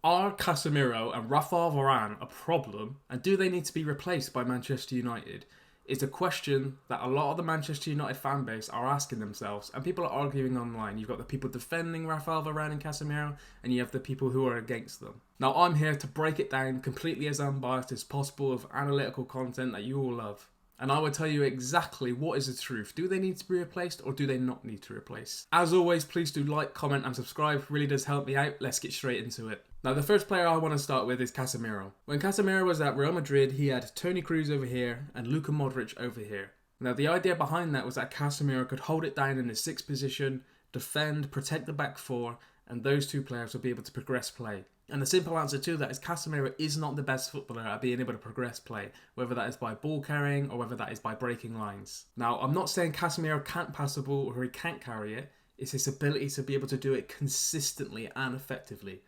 Are Casemiro and Rafael Varane a problem, and do they need to be replaced by Manchester United? Is a question that a lot of the Manchester United fan base are asking themselves, and people are arguing online. You've got the people defending Rafael Varane and Casemiro, and you have the people who are against them. Now, I'm here to break it down completely as unbiased as possible with analytical content that you all love. And I will tell you exactly what is the truth. Do they need to be replaced or do they not need to replace? As always, please do like, comment and subscribe. It really does help me out. Let's get straight into it. Now, the first player I want to start with is Casemiro. When Casemiro was at Real Madrid, he had Toni Kroos over here and Luka Modric over here. Now, the idea behind that was that Casemiro could hold it down in the sixth position, defend, protect the back four, and those two players would be able to progress play. And the simple answer to that is Casemiro is not the best footballer at being able to progress play, whether that is by ball carrying or whether that is by breaking lines. Now, I'm not saying Casemiro can't pass the ball or he can't carry it. It's his ability to be able to do it consistently and effectively.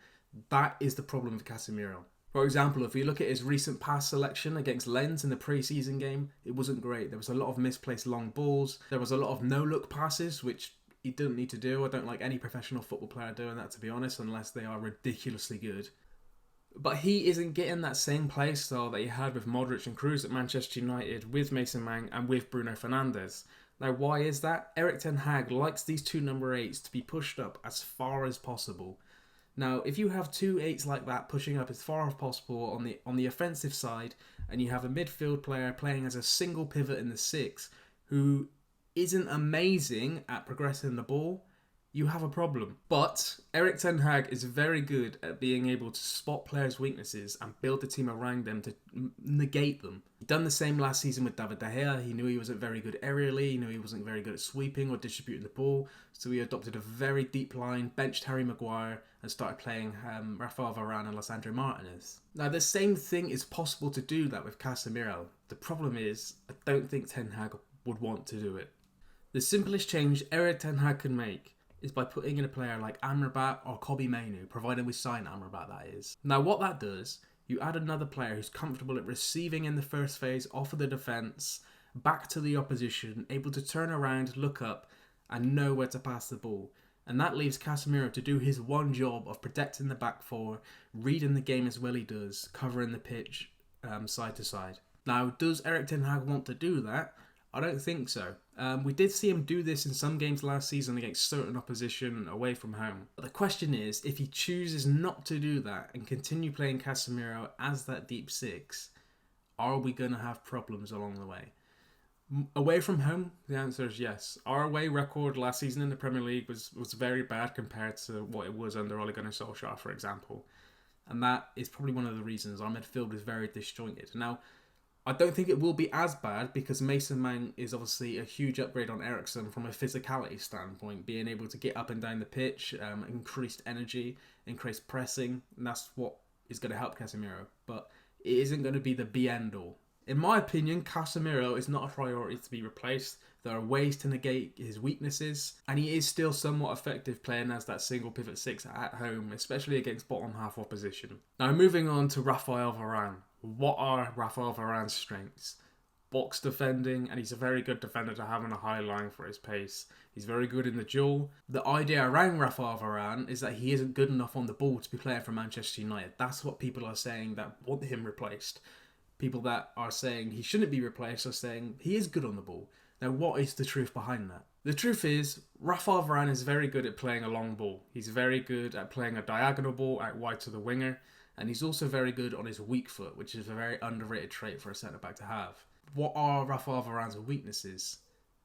That is the problem with Casemiro. For example, if you look at his recent pass selection against Lens in the pre-season game, it wasn't great. There was a lot of misplaced long balls. There was a lot of no-look passes, which he didn't need to do. I don't like any professional football player doing that, to be honest, unless they are ridiculously good. But he isn't getting that same play style that he had with Modric and Kroos at Manchester United, with Mason Mount and with Bruno Fernandes. Now, why is that? Erik ten Hag likes these two number 8s to be pushed up as far as possible. Now, if you have two 8s like that pushing up as far as possible on the offensive side, and you have a midfield player playing as a single pivot in the 6 who isn't amazing at progressing the ball, you have a problem. But Erik ten Hag is very good at being able to spot players' weaknesses and build the team around them to negate them. He done the same last season with David De Gea. He knew he wasn't very good aerially. He knew he wasn't very good at sweeping or distributing the ball. So he adopted a very deep line, benched Harry Maguire, and started playing Rafael Varane and Lisandro Martinez. Now, the same thing is possible to do that with Casemiro. The problem is, I don't think Ten Hag would want to do it. The simplest change Erik ten Hag can make is by putting in a player like Amrabat or Kobbie Mainoo, provided we sign Amrabat, that is. Now, what that does, you add another player who's comfortable at receiving in the first phase off of the defence, back to the opposition, able to turn around, look up, and know where to pass the ball. And that leaves Casemiro to do his one job of protecting the back four, reading the game as well he does, covering the pitch side to side. Now, does Erik ten Hag want to do that? I don't think so. We did see him do this in some games last season against certain opposition away from home. But the question is, if he chooses not to do that and continue playing Casemiro as that deep 6, are we going to have problems along the way? Away from home, the answer is yes. Our away record last season in the Premier League was very bad compared to what it was under Ole Gunnar Solskjaer, for example. And that is probably one of the reasons our midfield is very disjointed. Now, I don't think it will be as bad because Mason Mount is obviously a huge upgrade on Eriksen from a physicality standpoint, being able to get up and down the pitch, increased energy, increased pressing, and that's what is going to help Casemiro. But it isn't going to be the be-end-all. In my opinion, Casemiro is not a priority to be replaced. There are ways to negate his weaknesses, and he is still somewhat effective playing as that single pivot 6 at home, especially against bottom half opposition. Now, moving on to Rafael Varane. What are Rafael Varane's strengths? Box defending, and he's a very good defender to have on a high line for his pace. He's very good in the duel. The idea around Rafael Varane is that he isn't good enough on the ball to be playing for Manchester United. That's what people are saying that want him replaced. People that are saying he shouldn't be replaced are saying he is good on the ball. Now, what is the truth behind that? The truth is, Rafael Varane is very good at playing a long ball. He's very good at playing a diagonal ball out wide to the winger. And he's also very good on his weak foot, which is a very underrated trait for a centre-back to have. What are Rafael Varane's weaknesses?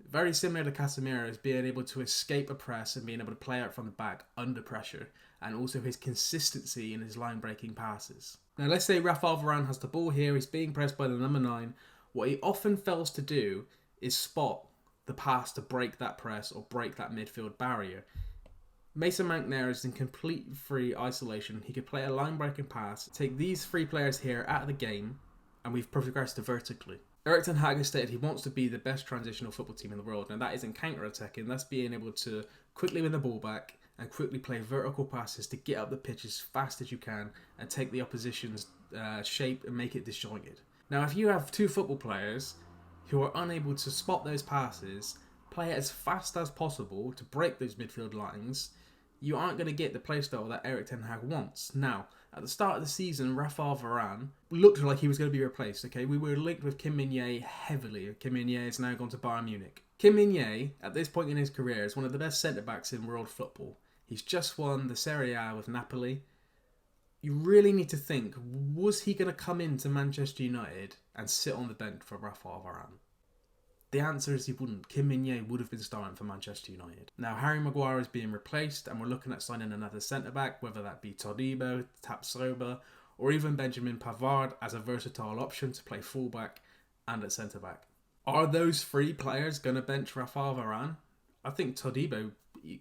Very similar to Casemiro, is being able to escape a press and being able to play out from the back under pressure, and also his consistency in his line-breaking passes. Now, let's say Rafael Varane has the ball here, he's being pressed by the number 9. What he often fails to do is spot the pass to break that press or break that midfield barrier. Mason Mount there is in complete free isolation. He could play a line-breaking pass, take these 3 players here out of the game, and we've progressed vertically. Erik ten Hag has stated he wants to be the best transitional football team in the world, and that isn't counter-attacking, that's being able to quickly win the ball back and quickly play vertical passes to get up the pitch as fast as you can and take the opposition's shape and make it disjointed. Now, if you have 2 football players who are unable to spot those passes, play it as fast as possible to break those midfield lines, you aren't going to get the playstyle that Erik ten Hag wants. Now, At the start of the season, Raphael Varane looked like he was going to be replaced, okay? We were linked with Kim Min-jae heavily. Kim Min-jae has now gone to Bayern Munich. Kim Min-jae, at this point in his career, is one of the best centre-backs in world football. He's just won the Serie A with Napoli. You really need to think, was he going to come into Manchester United and sit on the bench for Raphael Varane? The answer is he wouldn't. Kim Min-jae would have been starting for Manchester United. Now, Harry Maguire is being replaced, and we're looking at signing another centre-back, whether that be Todibo, Tapsoba, or even Benjamin Pavard as a versatile option to play fullback and at centre-back. Are those three players going to bench Raphael Varane? I think Todibo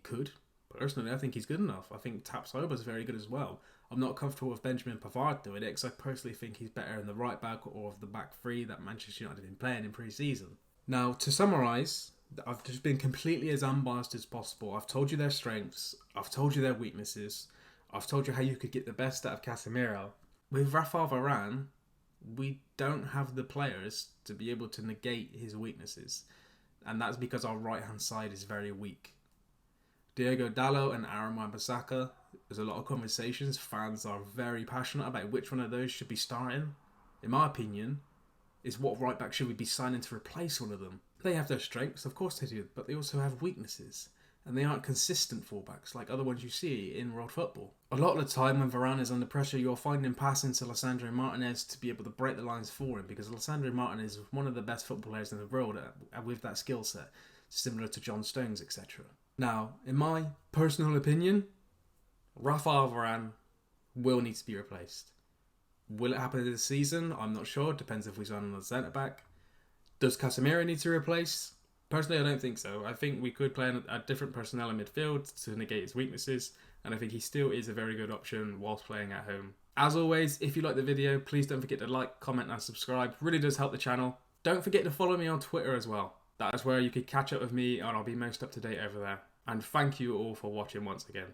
could. Personally, I think he's good enough. I think Tapsoba is very good as well. I'm not comfortable with Benjamin Pavard doing it because I personally think he's better in the right back or of the back three that Manchester United have been playing in pre-season. Now, to summarise, I've just been completely as unbiased as possible. I've told you their strengths. I've told you their weaknesses. I've told you how you could get the best out of Casemiro. With Raphael Varane, we don't have the players to be able to negate his weaknesses. And that's because our right-hand side is very weak. Diogo Dalot and Aaron Wan-Bissaka, there's a lot of conversations. Fans are very passionate about which one of those should be starting. In my opinion, is what right back should we be signing to replace one of them? They have their strengths, of course they do, but they also have weaknesses. And they aren't consistent fullbacks like other ones you see in world football. A lot of the time when Varane is under pressure, you'll find him passing to Lisandro Martinez to be able to break the lines for him, because Lisandro Martinez is one of the best football players in the world with that skill set, similar to John Stones, etc. Now, in my personal opinion, Raphael Varane will need to be replaced. Will it happen this season? I'm not sure. Depends if we sign another centre-back. Does Casemiro need to replace? Personally, I don't think so. I think we could play a different personnel in midfield to negate his weaknesses, and I think he still is a very good option whilst playing at home. As always, if you like the video, please don't forget to like, comment and subscribe. It really does help the channel. Don't forget to follow me on Twitter as well. That is where you can catch up with me and I'll be most up to date over there. And thank you all for watching once again.